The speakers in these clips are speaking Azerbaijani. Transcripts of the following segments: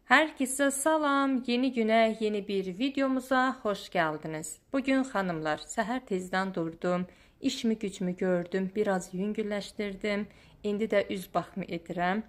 Herkese salam, yeni güne, yeni bir videomuza hoş geldiniz. Bugün hanımlar, səhər tezdən durdum, işimi gücümü gördüm, biraz yüngülləşdirdim. İndi də üz baxımı edirəm.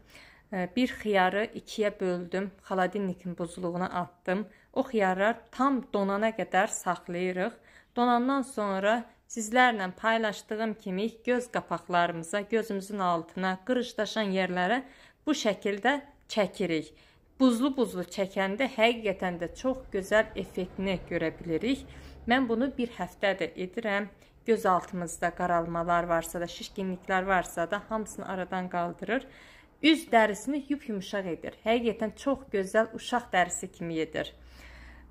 Bir xiyarı ikiyə böldüm, xaladinnikin buzluğuna atdım. O xiyarlar tam donana qədər saxlayırıq. Donandan sonra sizlərlə paylaşdığım kimi göz qapaqlarımıza, gözümüzün altına, qırışdaşan yerlərə bu şəkildə çəkirik. Buzlu çəkəndə həqiqətən də çox gözəl effektini görə bilirik. Mən bunu bir həftədir edirəm. Göz altımızda qaralmalar varsa da, şişkinliklər varsa da hamısını aradan qaldırır. Üz dərisini yumuşaq edir. Həqiqətən çox gözəl uşaq dərisi kimi edir.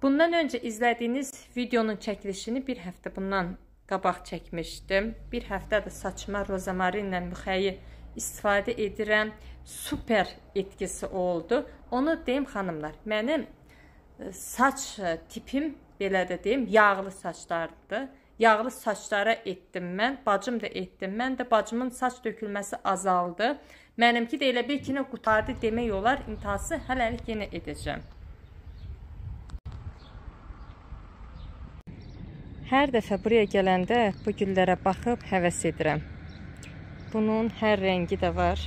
Bundan öncə izlədiyiniz videonun çəkilişini bir həftə bundan qabaq çəkmişdim. Bir həftədir saçıma rozamarinlə müxəyi istifadə edirəm. Super etkisi oldu. Onu deyim xanımlar, mənim saç tipim, belə də deyim, yağlı saçlardır. Yağlı saçlara etdim mən, bacım da etdim. Mən də bacımın saç dökülməsi azaldı. Mənimki də elə bir ki, qutardı demək olar, intihası hələlik yenə edəcəm. Hər dəfə buraya gələndə bu güllərə baxıb həvəs edirəm. Bunun hər rəngi də var.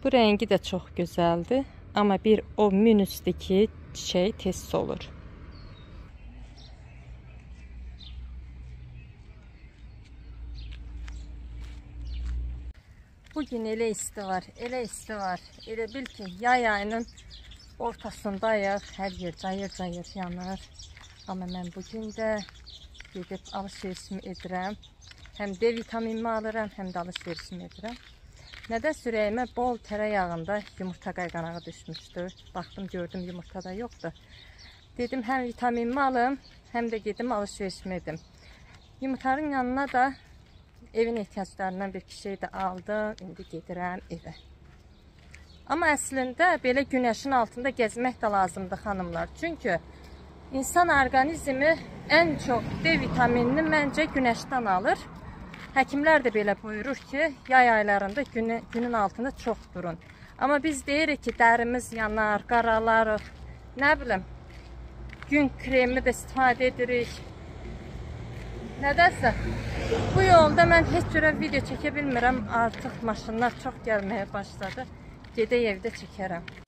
Bu rəngi də çox gözəldir. Amma bir o minusdur ki, çiçək tez solur. Bugün elə isti var, elə isti var. Elə bil ki, yay ayının ortasındayıq. Hər yer cayır yanır. Amma mən bugün də gedib alışverişimi edirəm. Həm D vitaminimi alıram, həm də alışverişimi edirəm. Nədə sürəyimə bol tərəyağında yumurta qayğanağı düşmüşdü. Baxdım, gördüm yumurta da yoxdur. Dedim, həm vitaminimi alım, həm də gedim alışverişimi edim. Yumurtanın yanına da evin ehtiyaclarından bir şey də aldım. İndi gedirəm evə. Amma əslində belə günəşin altında gəzmək də lazımdır xanımlar. Çünki insan orqanizmi ən çox D vitaminini məncə günəşdən alır. Həkimlər də belə buyurur ki, yay aylarında günün altında çox durun. Amma biz deyirik ki, dərimiz yanar, qaralarıq, nə bilim, gün kremi də istifadə edirik. Nədəsə, bu yolda mən heç cürə video çəkə bilmirəm, artıq maşınlar çox gəlməyə başladı. Gedək evdə çəkərəm.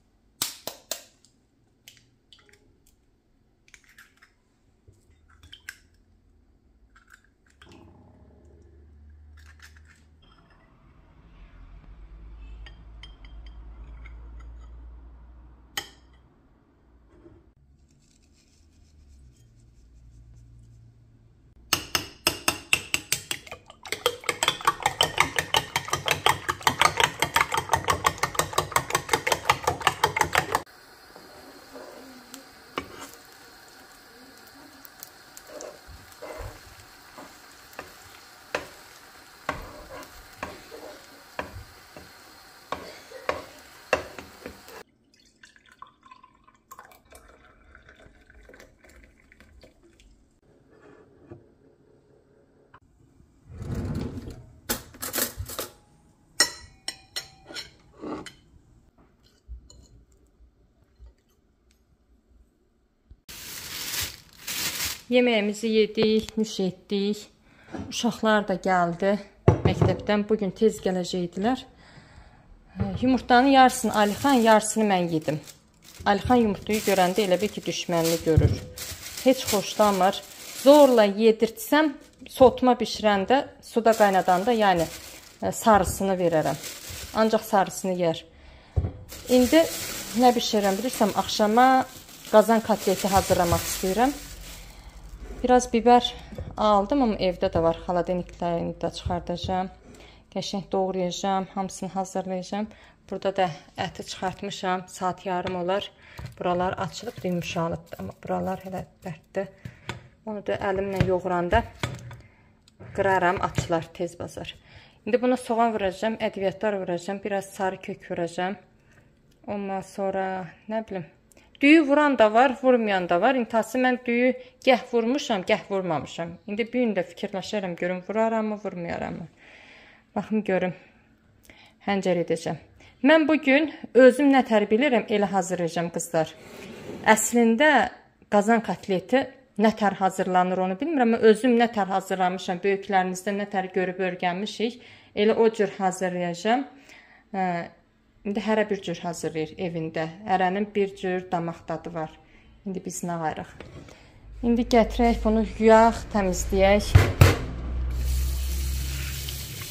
Yeməyimizi yedik, nüş etdik. Uşaqlar da gəldi məktəbdən. Bugün tez gələcəkdilər. Yumurtanın yarısını Alixan, yarısını mən yedim. Alixan yumurtayı görəndə elə bir ki, düşmənli görür. Heç xoşlamır. Zorla yedirtsəm, soğutma bişirəndə, suda qaynadanda, yəni sarısını verərəm. Ancaq sarısını yer. İndi nə bişirəm bilirsəm, axşama qazan kotleti hazırlamaq istəyirəm. Biraz biber aldım, amma evdə də var. Xaladeniklərini də çıxardacağım. Qəşəng doğrayacağım, hamısını hazırlayacağım. Burada da əti çıxartmışam. Saat yarım olar. Buralar açılıb, yumuşalıbdır. Amma buralar hələ bərtdir. Onu da əlimlə yoğuranda qıraram, açılar, tez bazar. İndi buna soğan vuracağım, ədviyyatlar vuracağım. Biraz sarı kök vuracağım. Ondan sonra, nə bilim, düyü vuran da var, vurmayan da var. İntihası mən düyü gəh vurmuşam, gəh vurmamışam. İndi bir gün də fikirləşərəm, görüm vuraram mı, vurmayaram mı. Baxım görüm. Həncər edəcəm. Mən bugün özüm nətər bilirəm, elə hazırlayacağım qızlar. Əslində qazan kotleti nətər hazırlanır onu bilmirəm. Mən özüm nətər hazırlamışam, böyüklərimizdən nətər görüb öyrənmişik. Elə o cür hazırlayacağam. İndi hərə bir cür hazırlayır evində. Hərənin bir cür damaq dadı var. İndi biz nə ayırıq? İndi gətirək bunu yuyaq, təmizləyək.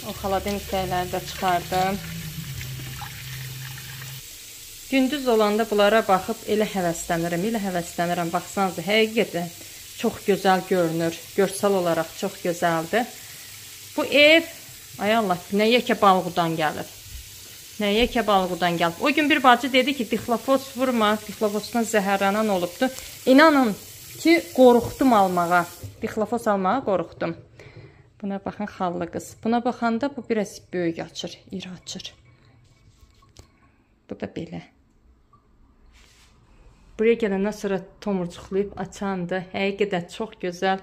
O xaladenikləri də çıxardım. Gündüz olanda bunlara baxıb elə həvəslənirəm. Baxsanıza, həqiqətən çox gözəl görünür. Görsel olaraq çox gözəldir. Bu ev, ay Allah, nəyə ki balğudan gəlir. Nəyə ki balğudan gəlib. O gün bir bacı dedi ki, dixlofos vurma, dixlofosdan zəhərlənən olubdu. İnanın ki, qorxdum almağa. Dixlofos almağa qorxdum. Buna baxın, xallı qız. Buna baxanda bu biraz böyük açır, iri açır. Bu da belə. Buraya gələndən sonra tomurcuqlayıb açandı. Həqiqətən çox gözəl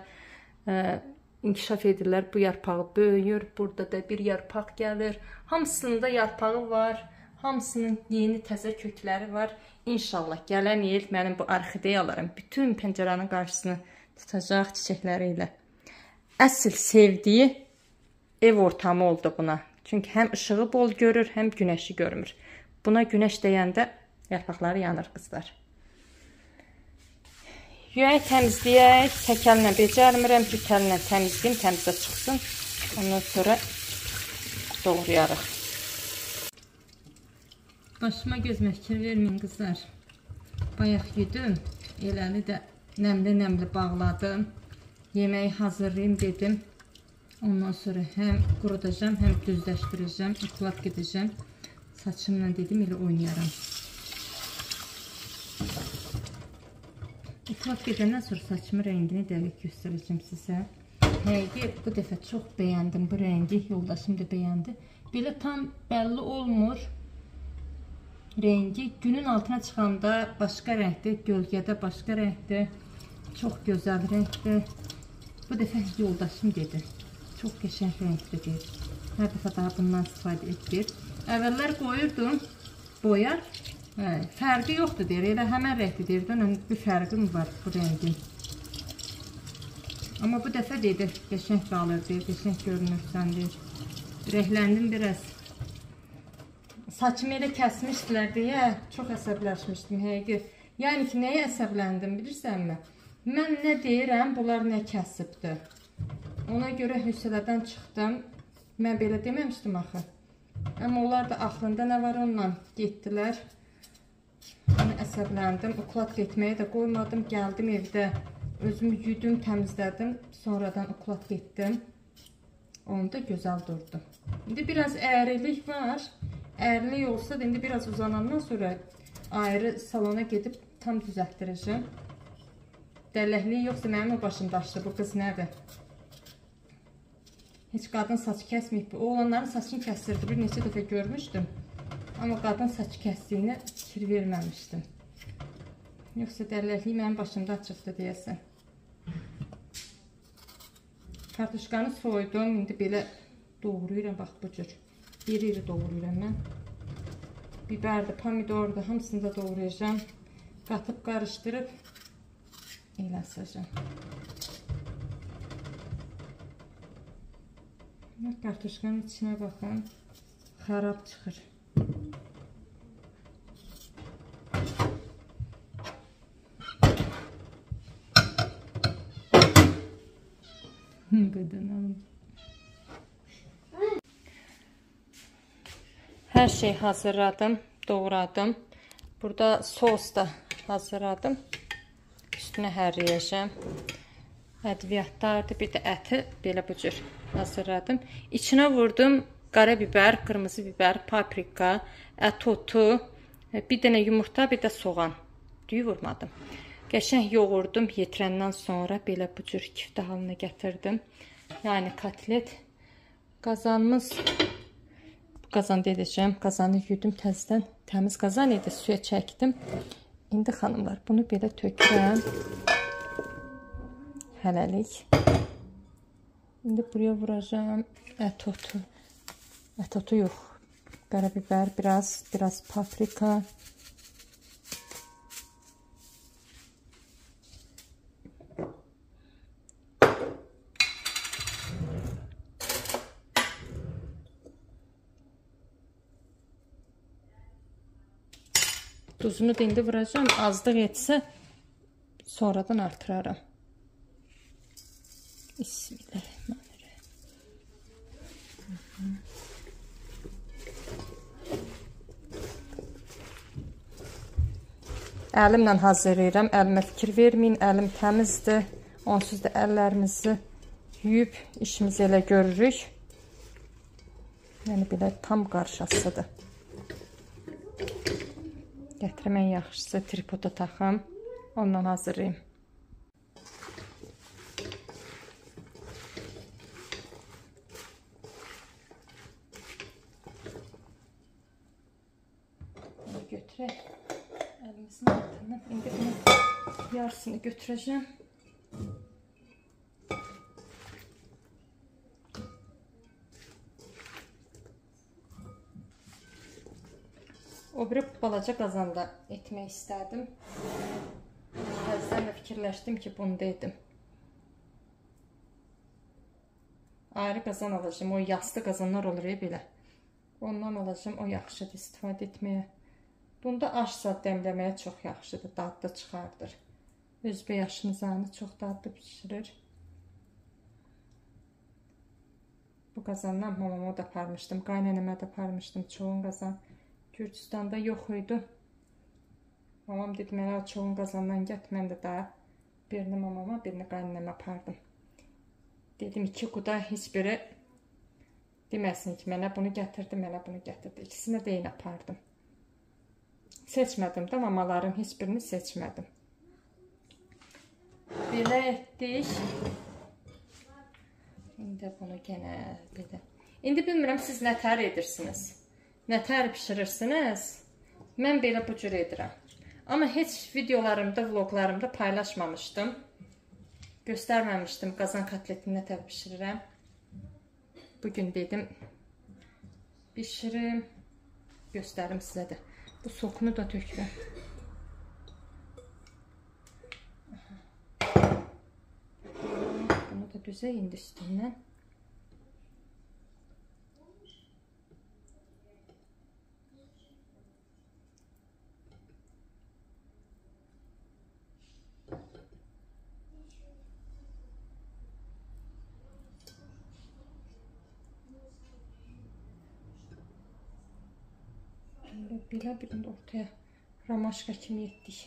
inkişaf edirlər. Bu yarpağı böyüyür. Burada da bir yarpaq gəlir. Hamısında yarpağı var. Hamısının yeni təzə kökləri var. İnşallah gələn il mənim bu orxideyalarım bütün pəncərənin qarşısını tutacaq çiçəkləri ilə. Əsl sevdiyi ev ortamı oldu buna. Çünki həm ışığı bol görür, həm günəşi görmür. Buna günəş dəyəndə yarpaqları yanır qızlar. Yuyaq, təmizləyək. Təkəllə becərmirəm, cütəllə təmizləyim, təmizə çıxsın. Ondan sonra doğrayarıq. Başıma göz məhkir verməyin qızlar. Bayaq yudum, eləli də nəmli bağladım. Yeməyi hazırlayayım dedim. Ondan sonra həm qurudacağım, həm düzləşdirəcəm, uklat gedəcəm. Saçımla dedim, elə oynayaram. Uklat gedəndən sonra saçımın rəngini dəqiq göstərəcəm sizə. Həqiqi, bu dəfə çox bəyəndim bu rəngi, yoldaşım da bəyəndi. Belə tam bəlli olmur rəngi. Günün altına çıxanda başqa rəngdir, gölgədə başqa rəngdir. Çox gözəl rəngdir. Bu dəfə yoldaşım dedi, çox qəşəng rəngdir deyir. Hər dəfə daha bundan istifadə edir. Əvvəllər qoyurdum boya. Fərqi yoxdur deyir, elə həmən rəngdir deyir, bir fərqi mi var bu rəngin? Amma bu dəfə deyir, qəşəng qalır deyir, qəşəng görünürsən deyir. Rəhləndim biraz. Saçımı elə kəsmişdilər deyə çox əsəbləşmişdim həqiqi. Yəni ki, nəyə əsəbləndim bilirsənmi? Mən nə deyirəm, bunlar nə kəsibdir. Ona görə hüsələdən çıxdım. Mən belə deməmişdim axı. Amma onlar da axlında nə var onunla getdilər. Onu əsəbləndim. Uklat getməyə də qoymadım. Gəldim evdə. Özümü yudum, təmizlədim. Sonradan uklat getdim. Onu da gözəl durdu. İndi biraz əyrilik var. Əyrilik olsa da indi biraz uzanandan sonra ayrı salona gedib tam düzəltdirəcəm. Dəlləkliyi yoxsa mənim o başım daşdı. Bu qız nədir? Heç qadın saç kəsməyib. Oğlanların saçını kəsdirdi. Bir neçə dəfə görmüşdüm. Amma qadın saç kəsdiyinə fikir verməmişdim. Yoxsa dəlləkliyi mənim başımda açıqdı deyəsən. Kartuşkanı soydum. İndi belə doğrayıram. Bax bu cür. İri-iri doğrayıram mən. Biberdir, pomidordur. Hamısını da doğrayacağım. Qatıb qarışdırıb elə asacağım. Kartuşkanın içine bakın. Xarab çıxır. Hər şey hazırladım, doğradım. Burada sos da hazırladım. Üstünə hərləyəcəm. Ədviyyatlardır, bir də əti belə bu cür hazırladım. İçinə vurdum qara biber, qırmızı biber, paprika, ət otu, bir dənə yumurta, bir də soğan. Düyü vurmadım. Qəşəng yoğurdum, yetirəndən sonra belə bu cür kiftə halına gətirdim. Yəni kotlet. Qazanımız, qazan edəcəm. Qazanı yudum təzədən. Təmiz qazan idi, suya çəkdim. İndi xanımlar bunu belə tökürəm. Hələlik. İndi buraya vuracağım ət otu. Ət otu yox. Karabiber, biraz paprika. Tuzunu da indi vuracağım. Azlıq etsə sonradan artıraram. Bismillahirrahmanirrahim. Əlimlə hazırlayıram. Əlimə fikir verməyin. Əlim təmizdir. Onsuz da əllərimizi yuyub işimizi elə görürük. Yəni belə tam qarışasıdır. Gətirmən yaxşısı tripoda taxım. Ondan hazırlayayım. Bunu götürək. Əlimizin altından. İndi bunu yarısını götürəcəm. O biri balaca qazanda etmək istədim. Təzədən də fikirləşdim ki, bunu da edim. Ayrı qazan alacağım. O yastı qazanlar olur ya belə. Ondan alacağım. O yaxşıdır istifadə etməyə. Bunda aşsa dəmləməyə çox yaxşıdır. Dadlı çıxardır. Özbə yaşınızanı çox dadlı pişirir. Bu qazandan mamama da aparmışdım. Qaynanəmə də aparmışdım. Çoğun qazan. Gürcüstanda yox idi. Mamam dedi, mənə o çoğun qazandan get. Mən də daha birini mamama, birini qaynanəmə apardım. Dedim, 2 quda heç biri deməsin ki, mənə bunu gətirdi, mənə bunu gətirdi. İkisini də eyni apardım. Seçmədim də, mamaların heç birini seçmədim. Belə etdik. İndi bunu genə belə. İndi bilmirəm, siz nətər edirsiniz? Nətər pişirirsiniz? Mən belə bu cür edirəm. Amma heç videolarımda, vloglarımda paylaşmamışdım. Göstərməmişdim qazan kotletini nətər pişirirəm. Bugün dedim, pişirim. Göstərim sizə də. Bu sokunu da tökürəm. Bunu da düzə indi üstündən. Belə birində ortaya ramaşka kimi etdik.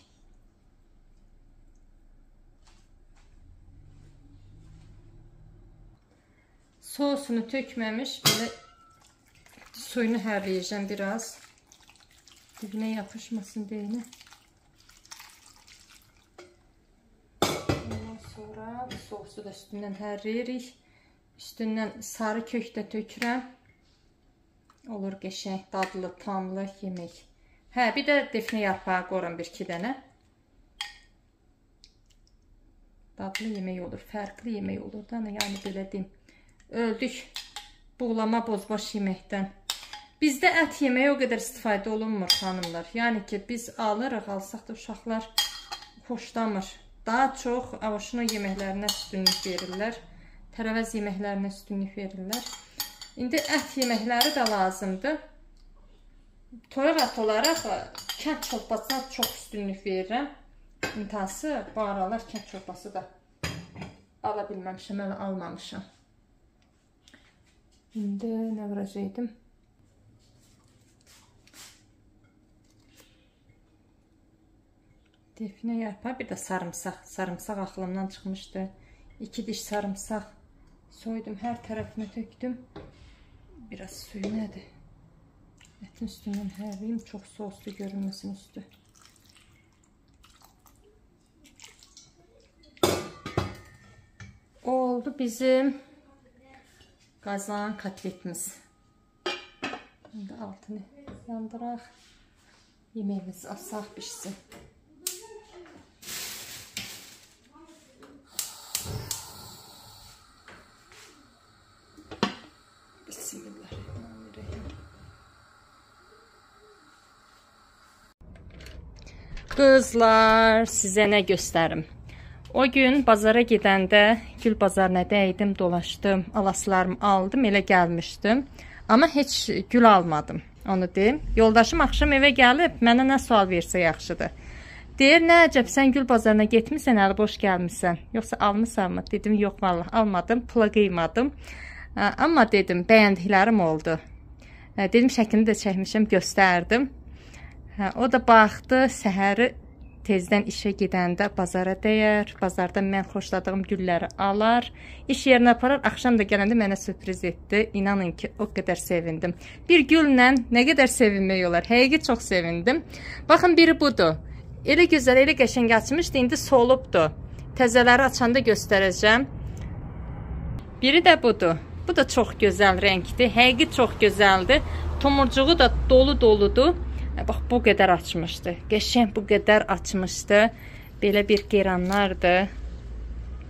Sosunu tökməmiş, belə suyunu hərləyəcəm biraz. Dibinə yapışmasın deyini. Ondan sonra sosu da üstündən hərləyirik. Üstündən sarı kök də tökürəm. Olur qəşəng, dadlı, tamlı yemək. Hə, bir də defne yarpağı qoyuram 1-2 dənə. Dadlı yemək olur, fərqli yemək olur da, yəni belə deyim. Öldük buğlama bozbaş yeməkdən. Bizdə ət yeməyə o qədər istifadə olunmur xanımlar. Yəni ki, biz alırıq, alsaq da uşaqlar xoşlamır. Daha çox avoşino yeməklərinə üstünlük verirlər. Tərəvəz yeməklərinə üstünlük verirlər. İndi ət yeməkləri də lazımdır. Toyuq ət olaraq kənd çorbasına çox üstünlük verirəm. İntası bu aralar kənd çorbası da ala bilməmişəm, hələ almamışam. İndi nə vuracaqdım? Defne yarpağı, bir də sarımsaq. Sarımsaq axılımdan çıxmışdı. 2 diş sarımsaq soydum, hər tərəfinə tökdüm. Biraz suyu nədir? Ətin üstündən hərliyim, çox soslu görünməsin üstü. Oldu bizim qazan kotletimiz. Şimdi altını yandıraq. Yeməyimizi asaq pişsin. Bismillahirrahmanirrahim. Kızlar, sizə nə göstərim? O gün bazara gedəndə gül bazarına dəydim, dolaşdım, alaslarımı aldım, elə gəlmişdim. Amma heç gül almadım, onu deyim. Yoldaşım axşam evə gəlib, mənə nə sual versə yaxşıdır. Deyir, nə əcəb, sən gül bazarına getmirsən, əli boş gəlmirsən. Yoxsa almısanmı? Dedim, yox, vallahi almadım, pula qıymadım. Amma dedim, bəyəndiklərim oldu. Dedim, şəklini də çəkmişəm, göstərdim. O da baxdı, səhəri tezdən işə gedəndə bazara dəyər, bazarda mən xoşladığım gülləri alar, iş yerinə aparar, axşam da gələndə mənə sürpriz etdi. İnanın ki, o qədər sevindim. Bir güllə nə qədər sevinmək olar, həqiqi çox sevindim. Baxın, biri budur. Elə gözəl, elə qəşəng açmışdı, indi solubdur. Təzələri açanda göstərəcəm. Biri də budur. Bu da çox gözəl rəngdir, həqiqi çox gözəldir. Tomurcuğu da dolu-doludur. Bax, bu qədər açmışdı. Qəşəng bu qədər açmışdı. Belə bir qeyranlardır.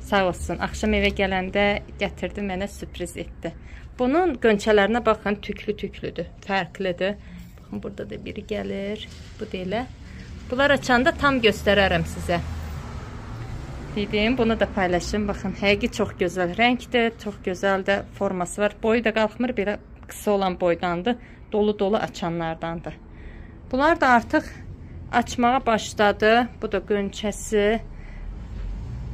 Sağ olsun. Axşam evə gələndə gətirdi, mənə sürpriz etdi. Bunun qönçələrinə baxın, tüklü-tüklüdür. Fərqlidir. Baxın, burada da biri gəlir. Bu da elə. Bunlar açanda tam göstərərəm sizə. Dedim, bunu da paylaşım. Baxın, həqiqi çox gözəl rəngdir. Çox gözəl də forması var. Boyu da qalxmır. Belə qısa olan boydandır. Dolu-dolu açanlardandır. Bunlar da artıq açmağa başladı. Bu da qönçəsi.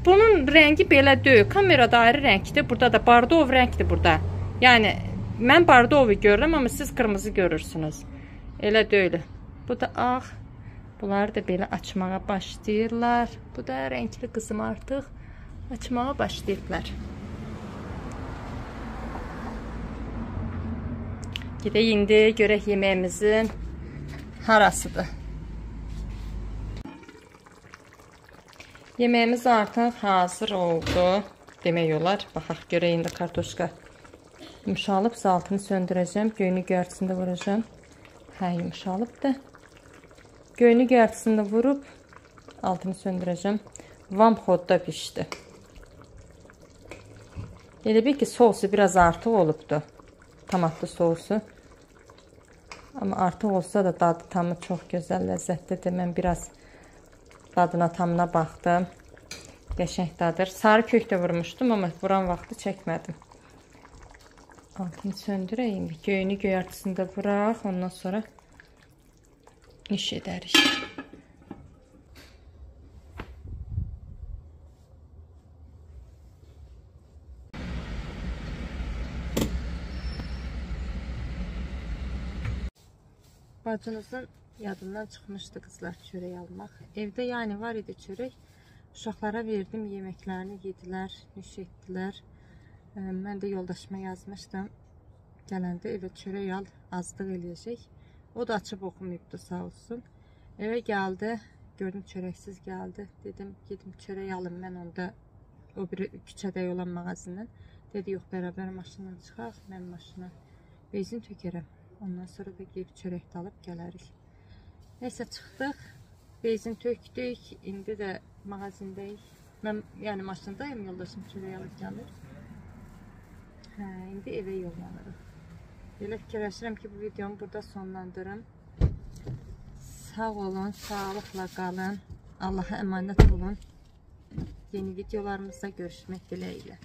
Bunun rəngi belə deyil. Kamerada ayrı rəngdir. Burada da bardov rəngdir burada. Yəni, mən bardovu görürəm, amma siz qırmızı görürsünüz. Elə deyil. Bu da ağ. Bunlar da belə açmağa başlayırlar. Bu da rəngli qızım artıq açmağa başlayırlar. Gedək indi görək yeməyimizin harasıdır. Yeməyimiz artıq hazır oldu. Demək olar. Baxaq görək indi kartoşka yumuşalıb. Altını söndürəcəm. Göyünü göyərtisində vuracam. Hə, yumuşalıbdır. Göyünü göyərtisində vurub altını söndürəcəm. Vamxodda pişdi. Elə bil ki, sosu biraz artıq olubdu. Tomatlı sosu. Amma artıq olsa da dadı tamı çox gözəl, ləzzətlidir. Mən biraz dadına tamına baxdım. Qəşəng dadır. Sarı kök də vurmuşdum, amma vuran vaxtı çəkmədim. Altını söndürək indi. Göyünü göyərtisində vuraq. Ondan sonra iş edərik. Bacınızın yadından çıxmışdı qızlar çörək almaq. Evdə yəni var idi çörək. Uşaqlara verdim, yeməklərini yedilər, nüş etdilər. Mən də yoldaşıma yazmışdım. Gələndə evə çörək al, azlıq eləyəcək. O da açıb oxumayıbdı, sağ olsun. Evə gəldi, gördüm çörəksiz gəldi. Dedim, gedim çörək alım mən onda o biri küçədə olan mağazindən. Dedi, yox, bərabər maşından çıxaq, mən maşına benzin tökərəm. Ondan sonra da gelib çörək də alıb gələrik. Neysə, çıxdıq, benzin tökdük, indi də mağazindəyik. Mən yəni maşındayım, yoldaşım çörək alıb gəlir. İndi evə yollanırıq. Belə fikirləşirəm ki, bu videomu burada sonlandırım. Sağ olun, sağlıqla qalın. Allaha əmanət olun. Yeni videolarımızda görüşmək diləyilə.